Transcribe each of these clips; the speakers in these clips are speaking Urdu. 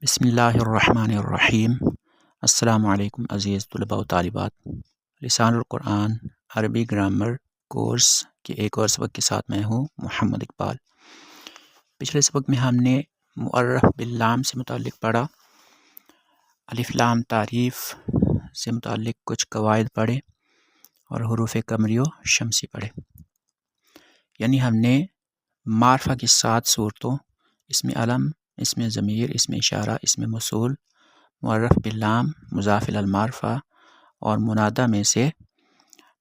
بسم اللہ الرحمن الرحیم۔ السلام علیکم عزیز طلباء و طالبات۔ لسان القرآن عربی گرامر کورس کے ایک اور سبق کے ساتھ میں ہوں محمد اقبال۔ پچھلے سبق میں ہم نے معرف باللام سے متعلق پڑھا، الف لام تعریف سے متعلق کچھ قواعد پڑھے اور حروف قمری و شمسی پڑھے۔ یعنی ہم نے معرفہ کی 7 صورتوں، اس میں علم، اس میں ضمیر، اس میں اشارہ، اس میں موصول، معرف باللام، مضاف الی المعرفہ اور منادہ میں سے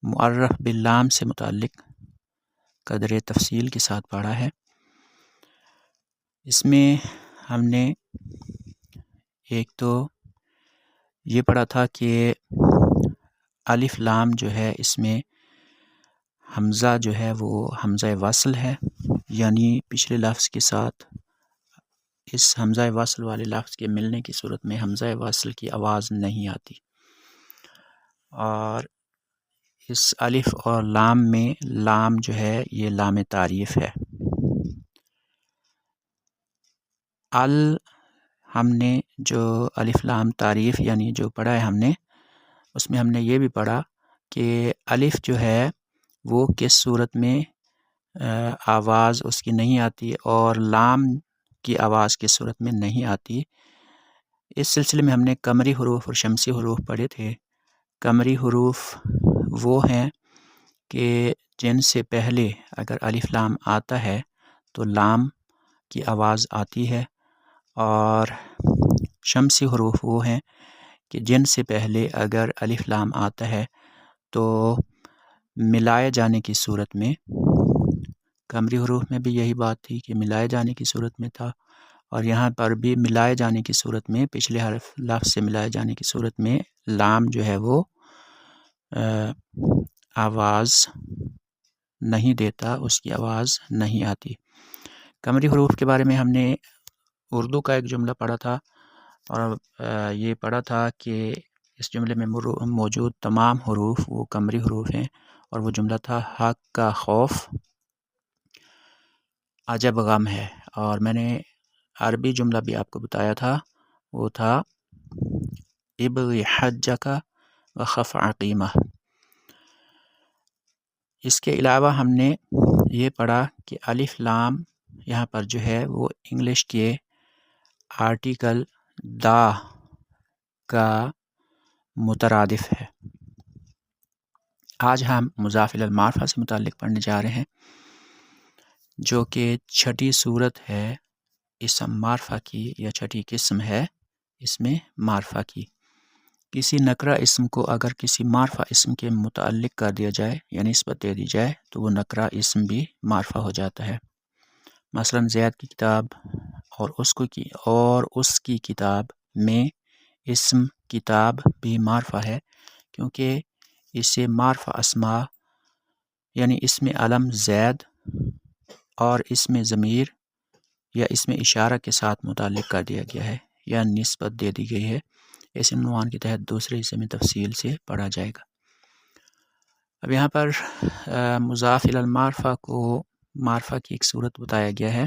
معرف باللام سے متعلق قدر تفصیل کے ساتھ پڑھا ہے۔ اس میں ہم نے ایک تو یہ پڑھا تھا کہ الف لام جو ہے اس میں حمزہ جو ہے وہ حمزہ وصل ہے، یعنی پچھلے لفظ کے ساتھ اس حمزہ وصل والے لفظ کے ملنے کی صورت میں حمزہ وصل کی آواز نہیں آتی، اور اس الف اور لام میں لام جو ہے یہ لام تعریف ہے۔ ہم نے جو الف لام تعریف یعنی جو پڑھا ہے ہم نے، اس میں ہم نے یہ بھی پڑھا کہ الف جو ہے وہ کس صورت میں آواز اس کی نہیں آتی اور لام کی آواز کی صورت میں نہیں آتی۔ اس سلسلے میں ہم نے قمری حروف اور شمسی حروف پڑھے تھے۔ قمری حروف وہ ہیں کہ جن سے پہلے اگر الف لام آتا ہے تو لام کی آواز آتی ہے، اور شمسی حروف وہ ہیں کہ جن سے پہلے اگر الف لام آتا ہے تو ملائے جانے کی صورت میں، قمری حروف میں بھی یہی بات تھی کہ ملائے جانے کی صورت میں تھا، اور یہاں پر بھی ملائے جانے کی صورت میں، پچھلے حرف لفظ سے ملائے جانے کی صورت میں لام جو ہے وہ آواز نہیں دیتا، اس کی آواز نہیں آتی۔ قمری حروف کے بارے میں ہم نے اردو کا ایک جملہ پڑھا تھا، اور یہ پڑھا تھا کہ اس جملے میں موجود تمام حروف وہ قمری حروف ہیں، اور وہ جملہ تھا حق کا خوف عجب غم ہے۔ اور میں نے عربی جملہ بھی آپ کو بتایا تھا، وہ تھا ابغ حجک وخف عقیمہ۔ اس کے علاوہ ہم نے یہ پڑھا کہ الف لام یہاں پر جو ہے وہ انگلش کے آرٹیکل دا کا مترادف ہے۔ آج ہم مضاف الی المعرفہ سے متعلق پڑھنے جا رہے ہیں، جو کہ چھٹی صورت ہے اسم معرفہ کی، یا چھٹی قسم ہے اس میں معرفہ کی۔ کسی نکرہ اسم کو اگر کسی معرفہ اسم کے متعلق کر دیا جائے یا نسبت دے دی جائے تو وہ نکرہ اسم بھی معرفہ ہو جاتا ہے۔ مثلا زید کی کتاب اور اس کی کتاب میں اسم کتاب بھی معرفہ ہے، کیونکہ اسے معرفہ اسماء یعنی اسم علم زید اور اسم ضمیر یا اسم اشارہ کے ساتھ متعلق کر دیا گیا ہے یا نسبت دے دی گئی ہے۔ اس عنوان کے تحت دوسرے حصے میں تفصیل سے پڑھا جائے گا۔ اب یہاں پر مضاف الی المعرفہ کو معرفہ کی ایک صورت بتایا گیا ہے،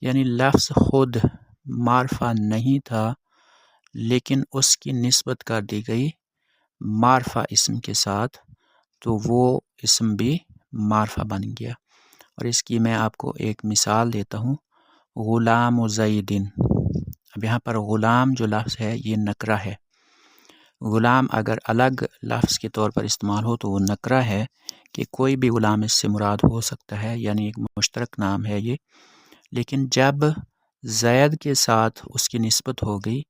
یعنی لفظ خود معرفہ نہیں تھا لیکن اس کی نسبت کر دی گئی معرفہ اسم کے ساتھ، تو وہ اسم بھی معرفہ بن گیا۔ اور اس کی میں آپ کو ایک مثال دیتا ہوں، غلام و زیدن۔ اب یہاں پر غلام جو لفظ ہے یہ نکرہ ہے۔ غلام اگر الگ لفظ کے طور پر استعمال ہو تو وہ نکرہ ہے کہ کوئی بھی غلام اس سے مراد ہو سکتا ہے، یعنی ایک مشترک نام ہے یہ۔ لیکن جب زید کے ساتھ اس کی نسبت ہو گئی،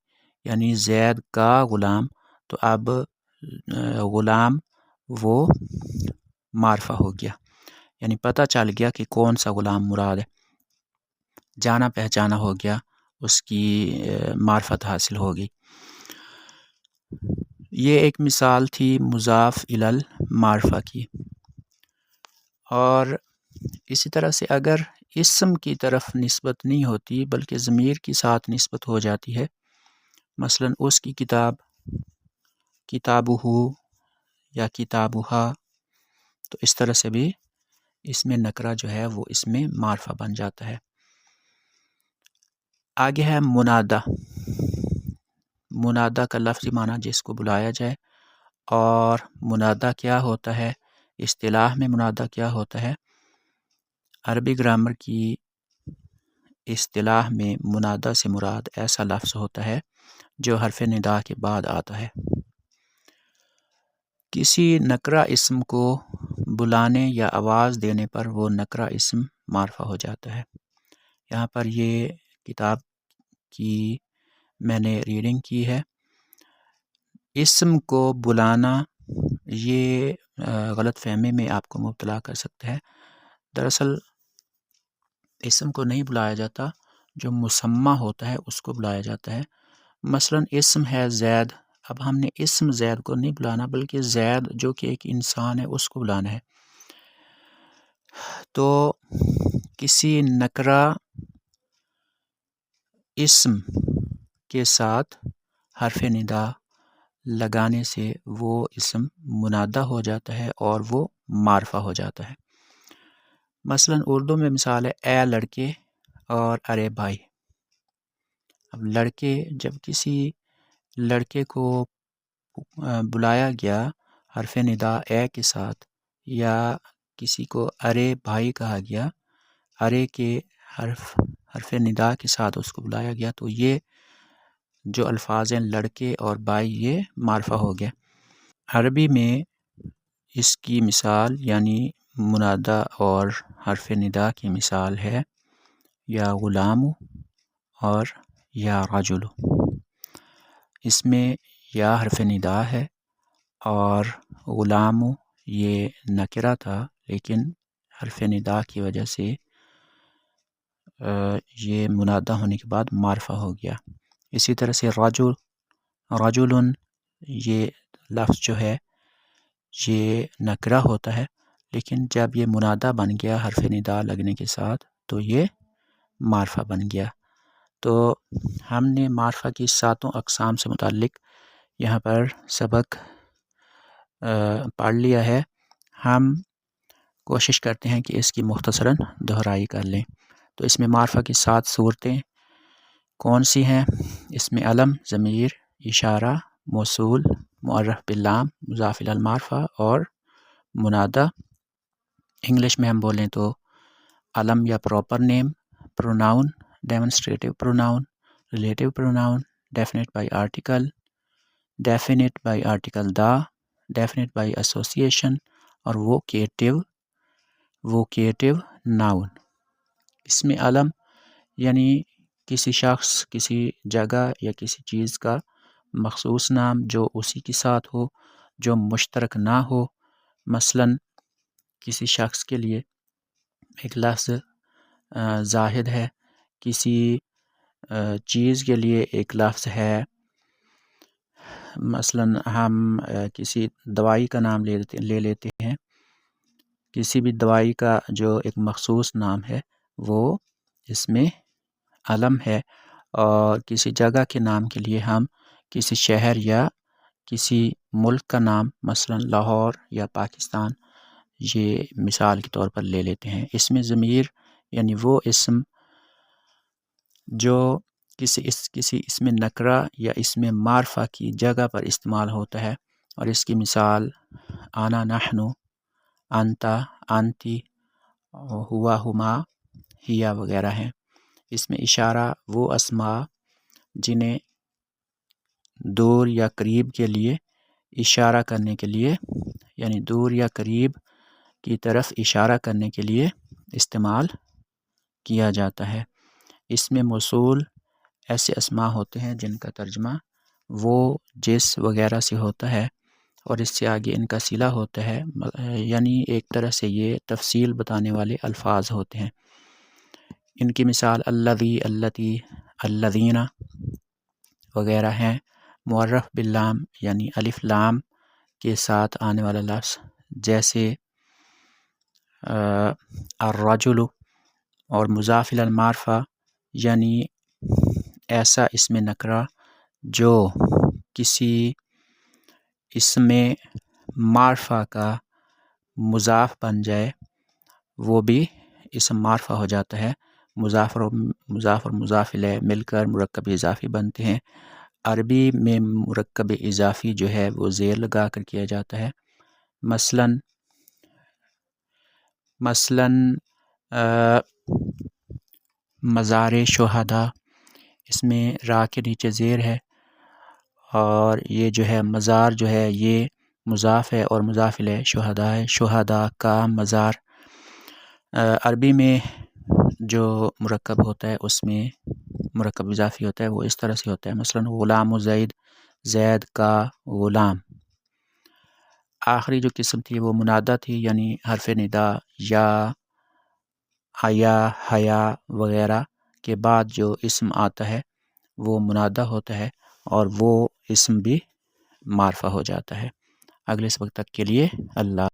یعنی زید کا غلام، تو اب غلام وہ معرفہ ہو گیا، یعنی پتہ چل گیا کہ کون سا غلام مراد ہے، جانا پہچانا ہو گیا، اس کی معرفت حاصل ہوگی۔ یہ ایک مثال تھی مضاف الی المعرفہ کی۔ اور اسی طرح سے اگر اسم کی طرف نسبت نہیں ہوتی بلکہ ضمیر کے ساتھ نسبت ہو جاتی ہے، مثلا اس کی کتاب، کتابہ یا کتابہا، تو اس طرح سے بھی اس میں نکرہ جو ہے وہ اس میں معرفہ بن جاتا ہے۔ آگے ہے منادہ۔ منادہ کا لفظی معنی جس کو بلایا جائے، اور منادہ کیا ہوتا ہے، اصطلاح میں منادہ کیا ہوتا ہے۔ عربی گرامر کی اصطلاح میں منادہ سے مراد ایسا لفظ ہوتا ہے جو حرف ندا کے بعد آتا ہے۔ کسی نکرہ اسم کو بلانے یا آواز دینے پر وہ نکرہ اسم معرفہ ہو جاتا ہے۔ یہاں پر یہ کتاب کی میں نے ریڈنگ کی ہے۔ اسم کو بلانا یہ غلط فہمی میں آپ کو مبتلا کر سکتا ہے۔ دراصل اسم کو نہیں بلایا جاتا، جو مسمہ ہوتا ہے اس کو بلایا جاتا ہے۔ مثلا اسم ہے زید، اب ہم نے اسم زید کو نہیں بلانا بلکہ زید جو کہ ایک انسان ہے اس کو بلانا ہے۔ تو کسی نکرہ اسم کے ساتھ حرف ندا لگانے سے وہ اسم منادہ ہو جاتا ہے اور وہ معرفہ ہو جاتا ہے۔ مثلا اردو میں مثال ہے اے لڑکے اور ارے بھائی۔ اب لڑکے، جب کسی لڑکے کو بلایا گیا حرف ندا اے کے ساتھ، یا کسی کو ارے بھائی کہا گیا، ارے کے حرف ندا کے ساتھ اس کو بلایا گیا، تو یہ جو الفاظ ہیں لڑکے اور بھائی یہ معرفہ ہو گیا۔ عربی میں اس کی مثال یعنی منادہ اور حرف ندا کی مثال ہے یا غلام اور یا رجل۔ اس میں یا حرف ندا ہے اور غلام یہ نکرہ تھا، لیکن حرف ندا کی وجہ سے یہ منادہ ہونے کے بعد معرفہ ہو گیا۔ اسی طرح سے رجل یہ لفظ جو ہے یہ نکرہ ہوتا ہے، لیکن جب یہ منادہ بن گیا حرف ندا لگنے کے ساتھ تو یہ معرفہ بن گیا۔ تو ہم نے معرفہ کی 7 اقسام سے متعلق یہاں پر سبق پڑھ لیا ہے۔ ہم کوشش کرتے ہیں کہ اس کی مختصراً دہرائی کر لیں۔ تو اس میں معرفہ کی 7 صورتیں کون سی ہیں؟ اس میں علم، ضمیر، اشارہ، موصول، معرف باللام، مضاف الی المعرفہ اور منادہ۔ انگلش میں ہم بولیں تو علم یا proper noun, pronoun, demonstrative pronoun, relative pronoun, definite by article, definite by article دا، ڈیفینٹ بائی ایسوسیشن اور ووکیٹو ناؤن۔ اس میں علم یعنی کسی شخص، کسی جگہ یا کسی چیز کا مخصوص نام جو اسی کے ساتھ ہو، جو مشترک نہ ہو۔ مثلا کسی شخص کے لیے ایک لفظ زاہد ہے، کسی چیز کے لیے ایک لفظ ہے۔ مثلا ہم کسی دوائی کا نام لے لیتے ہیں، کسی بھی دوائی کا جو ایک مخصوص نام ہے وہ اس میں علم ہے۔ اور کسی جگہ کے نام کے لیے ہم کسی شہر یا کسی ملک کا نام مثلا لاہور یا پاکستان یہ مثال کے طور پر لے لیتے ہیں۔ اس میں ضمیر یعنی وہ اسم جو کسی اسم نکرہ یا اسم معرفہ کی جگہ پر استعمال ہوتا ہے، اور اس کی مثال انا، نحن، انتا، انتی، ہوا، ہما، ہیا وغیرہ ہیں۔ اس میں اشارہ وہ اسماء جنہیں دور یا قریب کے لیے اشارہ کرنے کے لیے، یعنی دور یا قریب کی طرف اشارہ کرنے کے لیے استعمال کیا جاتا ہے۔ اس میں موصول ایسے اسماء ہوتے ہیں جن کا ترجمہ وہ، جس وغیرہ سے ہوتا ہے، اور اس سے آگے ان کا صلہ ہوتا ہے، یعنی ایک طرح سے یہ تفصیل بتانے والے الفاظ ہوتے ہیں۔ ان کی مثال الذی، اللتی، الذین وغیرہ ہیں۔ معرف باللام یعنی الف لام کے ساتھ آنے والا لفظ جیسے الرجل، اور مضاف الی المعرفہ یعنی ایسا اسم نکرہ جو کسی اسم معرفہ کا مضاف بن جائے وہ بھی اسم معرفہ ہو جاتا ہے۔ مضاف اور مضاف الیہ مل کر مرکب اضافی بنتے ہیں۔ عربی میں مرکب اضافی جو ہے وہ زیر لگا کر کیا جاتا ہے. مثلاً مزار شہداء، اس میں را کے نیچے زیر ہے، اور یہ جو ہے مزار جو ہے یہ مضاف ہے اور مضاف الیہ شہداء ہے. شہداء کا مزار. عربی میں جو مرکب ہوتا ہے اس میں مرکب اضافی ہوتا ہے وہ اس طرح سے ہوتا ہے. مثلا غلام زید، زید کا غلام. آخری جو قسم تھی وہ منادہ تھی، یعنی حرف ندا یا حیا، حیا وغیرہ کے بعد جو اسم آتا ہے وہ منادہ ہوتا ہے اور وہ اسم بھی معرفہ ہو جاتا ہے. اگلے سبق تک کے لیے اللہ